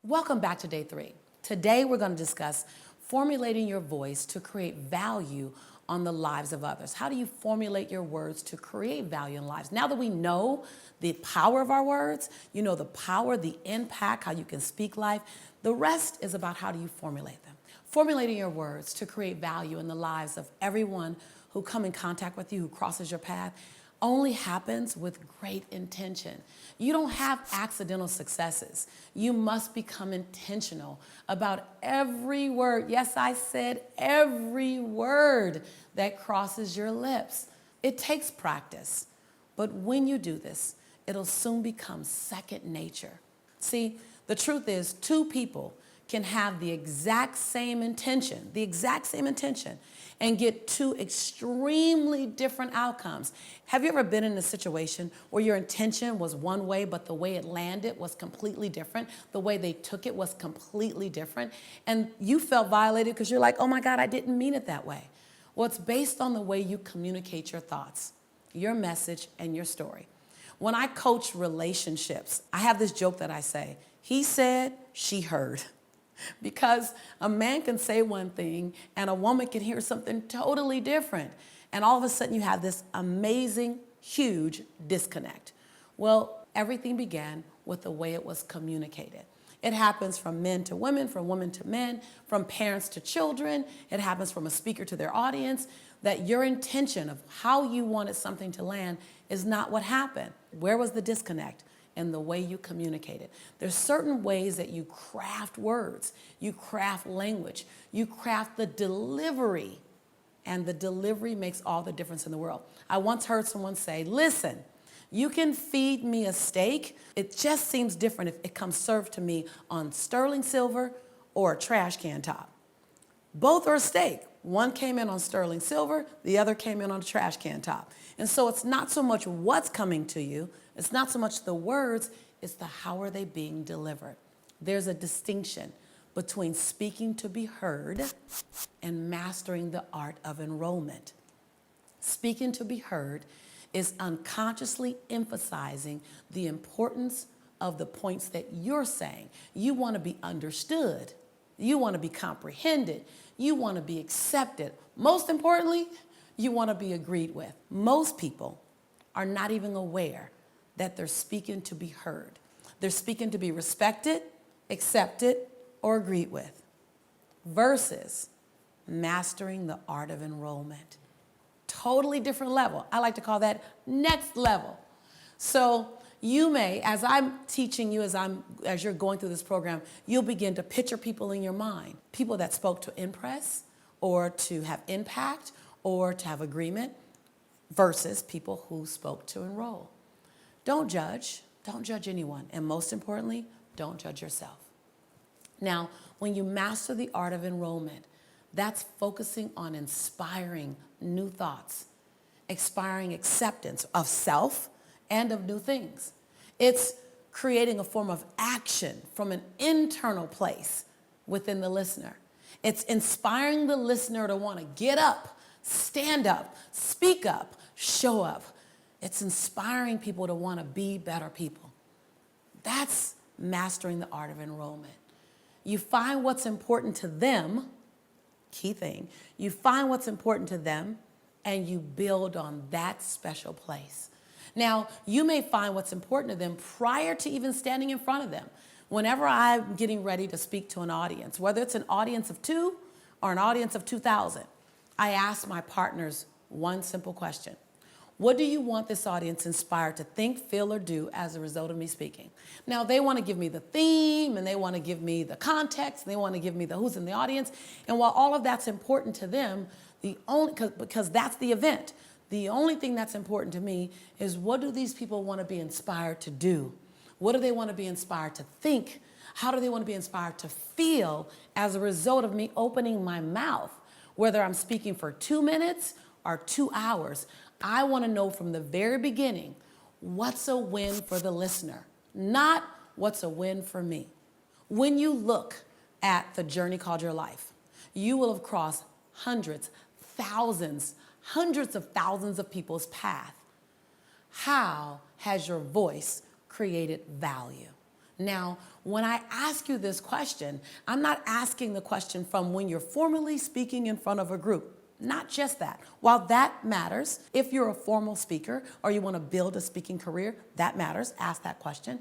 Welcome back to day 3. Today we're going to discuss formulating your voice to create value on the lives of others. How do you formulate your words to create value in lives? Now that we know the power of our words, you know the power, the impact, how you can speak life, the rest is about how do you formulate them. Formulating your words to create value in the lives of everyone who come in contact with you, who crosses your path, only happens with great intention. You don't have accidental successes. You must become intentional about every word. Yes, I said every word that crosses your lips. It takes practice, but when you do this, it'll soon become second nature. See, the truth is, two people can have the exact same intention, and get two extremely different outcomes. Have you ever been in a situation where your intention was one way, but the way it landed was completely different? The way they took it was completely different. And you felt violated because you're like, oh my God, I didn't mean it that way. Well, it's based on the way you communicate your thoughts, your message, and your story. When I coach relationships, I have this joke that I say, he said, she heard. Because a man can say one thing and a woman can hear something totally different. And all of a sudden you have this amazing, huge disconnect. Well, everything began with the way it was communicated. It happens from men to women, from women to men, from parents to children. It happens from a speaker to their audience, that your intention of how you wanted something to land is not what happened. Where was the disconnect? And the way you communicate it. There's certain ways that you craft words, you craft language, you craft the delivery, and the delivery makes all the difference in the world. I once heard someone say, listen, you can feed me a steak. It just seems different if it comes served to me on sterling silver or a trash can top. Both are a steak. One came in on sterling silver, the other came in on a trash can top. And so it's not so much what's coming to you, it's not so much the words, it's the how are they being delivered. There's a distinction between speaking to be heard and mastering the art of enrollment. Speaking to be heard is unconsciously emphasizing the importance of the points that you're saying. You want to be understood. You want to be comprehended. You want to be accepted. Most importantly, you want to be agreed with. Most people are not even aware that they're speaking to be heard. They're speaking to be respected, accepted, or agreed with, versus mastering the art of enrollment. Totally different level. I like to call that next level. So you may, as I'm teaching you, as you're going through this program, you'll begin to picture people in your mind, people that spoke to impress or to have impact or to have agreement, versus people who spoke to enroll. Don't judge anyone, and most importantly, don't judge yourself. Now, when you master the art of enrollment, that's focusing on inspiring new thoughts, inspiring acceptance of self and of new things. It's creating a form of action from an internal place within the listener. It's inspiring the listener to want to get up, stand up, speak up, show up. It's inspiring people to want to be better people. That's mastering the art of enrollment. You find what's important to them, key thing, you find what's important to them and you build on that special place. Now, you may find what's important to them prior to even standing in front of them. Whenever I'm getting ready to speak to an audience, whether it's an audience of 2 or an audience of 2,000, I ask my partners one simple question. What do you want this audience inspired to think, feel, or do as a result of me speaking? Now, they want to give me the theme, and they want to give me the context, and they want to give me the who's in the audience. And while all of that's important to them, because that's the event, the only thing that's important to me is what do these people want to be inspired to do? What do they want to be inspired to think? How do they want to be inspired to feel as a result of me opening my mouth? Whether I'm speaking for 2 minutes or 2 hours, I want to know from the very beginning what's a win for the listener, not what's a win for me. When you look at the journey called your life, you will have crossed hundreds of thousands of people's path. How has your voice created value? Now, when I ask you this question, I'm not asking the question from when you're formally speaking in front of a group. Not just that. While that matters, if you're a formal speaker or you want to build a speaking career, that matters. Ask that question.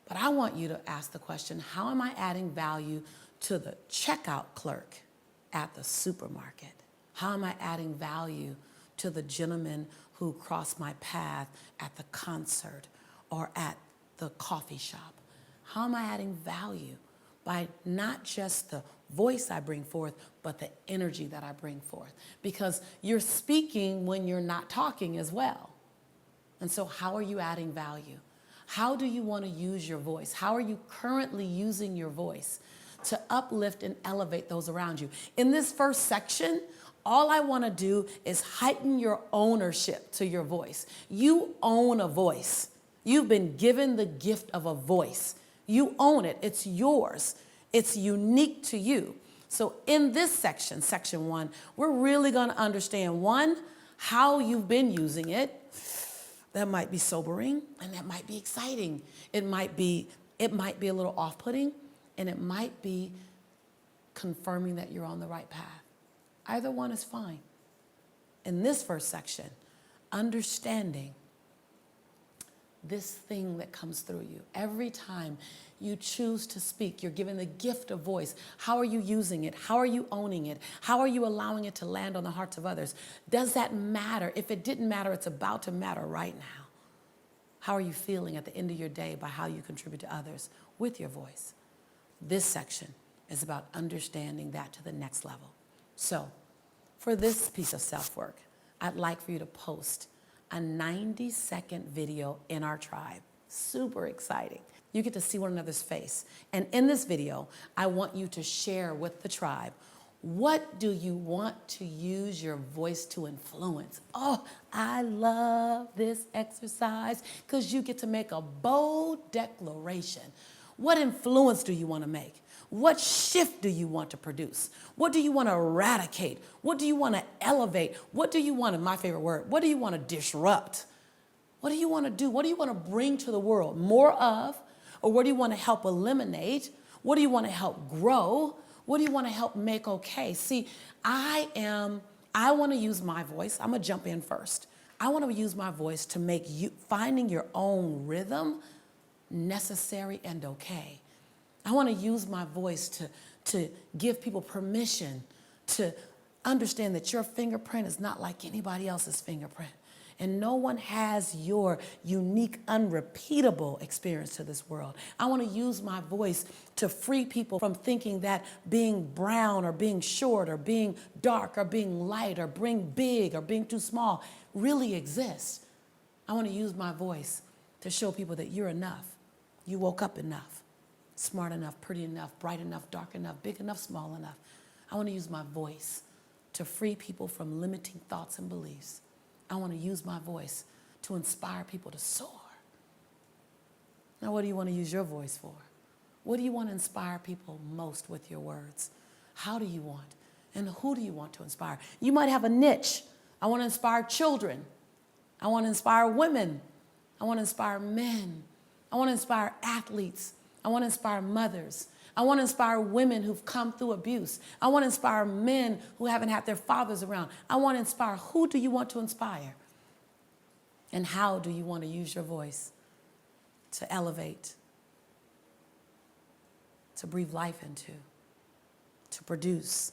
But I want you to ask the question, how am I adding value to the checkout clerk at the supermarket? How am I adding value to the gentleman who crossed my path at the concert or at the coffee shop? How am I adding value by not just the voice I bring forth, but the energy that I bring forth? Because you're speaking when you're not talking as well. And so how are you adding value? How do you want to use your voice? How are you currently using your voice to uplift and elevate those around you? In this first section, all I want to do is heighten your ownership to your voice. You own a voice. You've been given the gift of a voice. You own it. It's yours. It's unique to you. So in this section, section 1, we're really going to understand, one, how you've been using it. That might be sobering and that might be exciting. It might be a little off-putting, and it might be confirming that you're on the right path. Either one is fine. In this first section, understanding this thing that comes through you. Every time you choose to speak, you're given the gift of voice. How are you using it? How are you owning it? How are you allowing it to land on the hearts of others? Does that matter? If it didn't matter, it's about to matter right now. How are you feeling at the end of your day by how you contribute to others with your voice? This section is about understanding that to the next level. So for this piece of self-work, I'd like for you to post a 90-second video in our tribe. Super exciting. You get to see one another's face. And in this video, I want you to share with the tribe, what do you want to use your voice to influence? Oh, I love this exercise because you get to make a bold declaration. What influence do you want to make? What shift do you want to produce? What do you want to eradicate? What do you want to elevate? What do you want to, my favorite word, what do you want to disrupt? What do you want to do? What do you want to bring to the world? More of? Or what do you want to help eliminate? What do you want to help grow? What do you want to help make okay? See, I want to use my voice. I'm going to jump in first. I want to use my voice to make you finding your own rhythm necessary and okay. I want to use my voice to give people permission to understand that your fingerprint is not like anybody else's fingerprint. And no one has your unique, unrepeatable experience to this world. I want to use my voice to free people from thinking that being brown or being short or being dark or being light or being big or being too small really exists. I want to use my voice to show people that you're enough. You woke up enough, smart enough, pretty enough, bright enough, dark enough, big enough, small enough. I want to use my voice to free people from limiting thoughts and beliefs. I want to use my voice to inspire people to soar. Now, what do you want to use your voice for? What do you want to inspire people most with your words? How do you want? And who do you want to inspire? You might have a niche. I want to inspire children. I want to inspire women. I want to inspire men. I want to inspire athletes. I want to inspire mothers. I want to inspire women who've come through abuse. I want to inspire men who haven't had their fathers around. I want to inspire. Who do you want to inspire? And how do you want to use your voice to elevate, to breathe life into, to produce,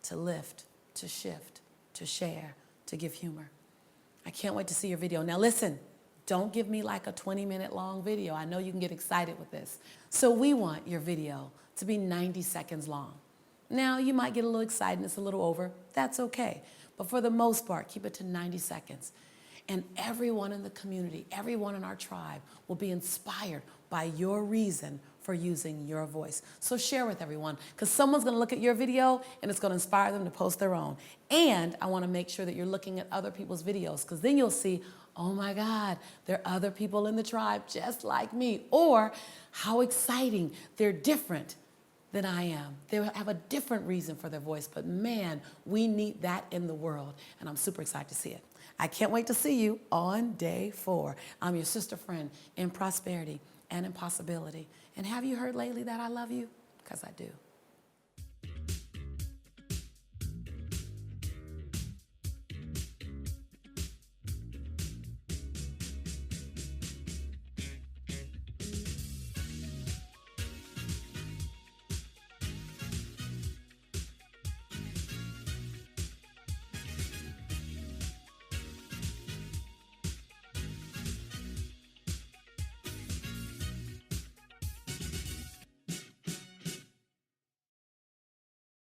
to lift, to shift, to share, to give humor? I can't wait to see your video. Now listen. Don't give me like a 20-minute long video. I know you can get excited with this. So we want your video to be 90 seconds long. Now, you might get a little excited and it's a little over. That's okay. But for the most part, keep it to 90 seconds. And everyone in the community, everyone in our tribe will be inspired by your reason for using your voice. So share with everyone, because someone's going to look at your video and it's going to inspire them to post their own. And I want to make sure that you're looking at other people's videos, because then you'll see, oh my God, there are other people in the tribe just like me. Or how exciting, they're different than I am. They have a different reason for their voice, but man, we need that in the world. And I'm super excited to see it. I can't wait to see you on day 4. I'm your sister friend in prosperity, and impossibility. And have you heard lately that I love you? Because I do.